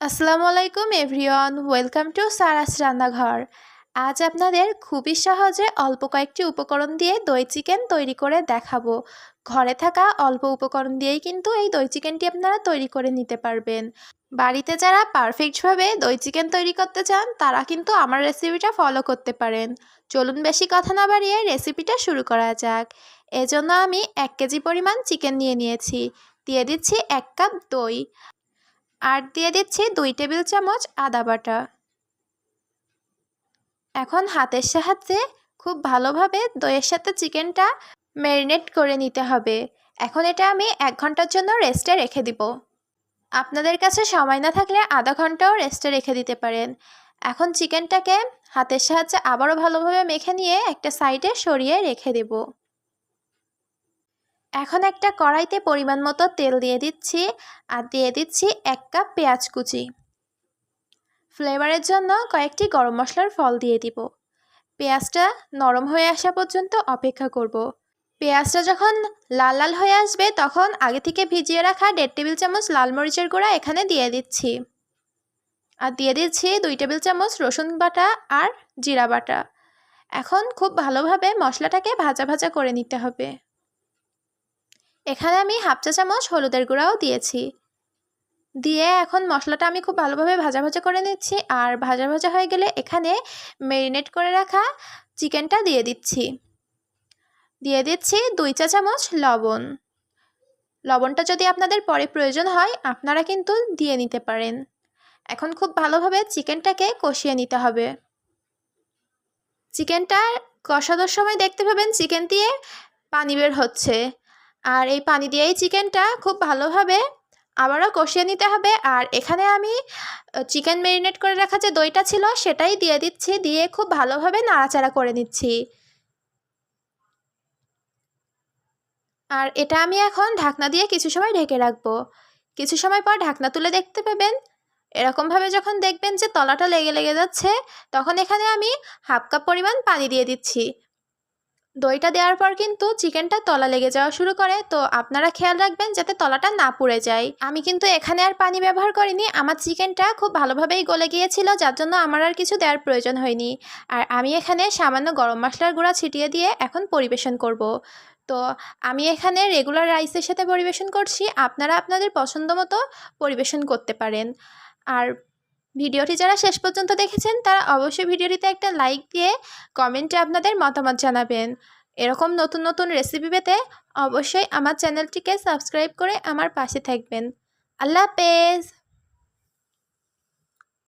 আসসালামু আলাইকুম everyone, welcome to সারাস রান্নাঘর। আজ আপনাদের খুবই সহজে অল্প কয়েকটি উপকরণ দিয়ে দই চিকেন তৈরি করে দেখাবো। ঘরে থাকা অল্প উপকরণ দিয়েই কিন্তু এই দই চিকেনটি আপনারা তৈরি করে নিতে পারবেন। বাড়িতে যারা পারফেক্টভাবে দই চিকেন তৈরি করতে চান তারা কিন্তু আমার রেসিপিটা ফলো করতে পারেন। চলুন বেশি কথা না বাড়িয়ে রেসিপিটা শুরু করা যাক। এজন্য আমি 1 কেজি পরিমাণ চিকেন নিয়েছি। দিয়ে দিচ্ছি 1 কাপ দই, আর দিয়ে দিচ্ছি 2 টেবিল চামচ আদা বাটা। এখন হাতের সাহায্যে খুব ভালোভাবে দইয়ের সাথে চিকেনটা ম্যারিনেট করে নিতে হবে। এখন এটা আমি 1 ঘন্টার জন্য রেস্টে রেখে দিব। আপনাদের কাছে সময় না থাকলে আধা ঘন্টাও রেস্টে রেখে দিতে পারেন। এখন চিকেনটাকে হাতের সাহায্যে আবারও ভালোভাবে মেখে নিয়ে একটা সাইডে সরিয়ে রেখে দেব। এখন একটা কড়াইতে পরিমাণ মতো তেল দিয়ে দিচ্ছি, আর দিয়ে দিচ্ছি 1 কাপ পেঁয়াজ কুচি। ফ্লেভারের জন্য কয়েকটি গরম মশলার ফল দিয়ে দিব। পেঁয়াজটা নরম হয়ে আসা পর্যন্ত অপেক্ষা করব। পেঁয়াজটা যখন লাল লাল হয়ে আসবে তখন আগে থেকে ভিজিয়ে রাখা 1.5 টেবিল চামচ লাল মরিচের গুঁড়া এখানে দিয়ে দিচ্ছি, আর দিয়ে দিচ্ছি 2 টেবিল চামচ রসুন বাটা আর জিরা বাটা। এখন খুব ভালোভাবে মশলাটাকে ভাজা ভাজা করে নিতে হবে। এখানে আমি হাফ চা চামচ হলুদের গুঁড়াও দিয়েছি। দিয়ে এখন মশলাটা আমি খুব ভালোভাবে ভাজা ভাজা করে নিচ্ছি, আর ভাজা ভাজা হয়ে গেলে এখানে ম্যারিনেট করে রাখা চিকেনটা দিয়ে দিচ্ছি। 2 চা চামচ লবণ। লবণটা যদি আপনাদের পরে প্রয়োজন হয় আপনারা কিন্তু দিয়ে নিতে পারেন। এখন খুব ভালোভাবে চিকেনটাকে কষিয়ে নিতে হবে। চিকেনটা কষানোর সময় দেখতে পাবেন চিকেন দিয়ে পানি বের হচ্ছে, আর এই পানি দিয়েই চিকেনটা খুব ভালোভাবে আবারও কষিয়ে নিতে হবে। আর এখানে আমি চিকেন ম্যারিনেট করে রাখা যে দইটা ছিল সেটাই দিয়ে দিচ্ছি, দিয়ে খুব ভালোভাবে নাড়াচাড়া করে নিচ্ছি। আর এটা আমি এখন ঢাকনা দিয়ে কিছু সময় ঢেকে রাখবো। কিছু সময় পর ঢাকনা তুলে দেখতে পাবেন এরকমভাবে যখন দেখবেন যে তলাটা লেগে লেগে যাচ্ছে তখন এখানে আমি হাফ কাপ পরিমাণ পানি দিয়ে দিচ্ছি। দইটা দেওয়ার পর কিন্তু চিকেনটা তলা লেগে যাওয়া শুরু করে, তো আপনারা খেয়াল রাখবেন যাতে তলাটা না পুড়ে যায়। আমি কিন্তু এখানে আর পানি ব্যবহার করিনি, আমার চিকেনটা খুব ভালোভাবেই গলে গিয়েছিল, যার জন্য আমার আর কিছু দেওয়ার প্রয়োজন হয়নি। আর আমি এখানে সামান্য গরম মশলার গুঁড়া ছিটিয়ে দিয়ে এখন পরিবেশন করব। তো আমি এখানে রেগুলার রাইসের সাথে পরিবেশন করছি, আপনারা আপনাদের পছন্দ মতো পরিবেশন করতে পারেন। আর ভিডিওটি যারা শেষ পর্যন্ত দেখেছেন তারা অবশ্যই ভিডিওটিতে একটা লাইক দিয়ে কমেন্টে আপনাদের মতামত জানাবেন। এরকম নতুন নতুন রেসিপি পেতে অবশ্যই আমার চ্যানেলটিকে সাবস্ক্রাইব করে আমার পাশে থাকবেন। আল্লাহ হাফেজ।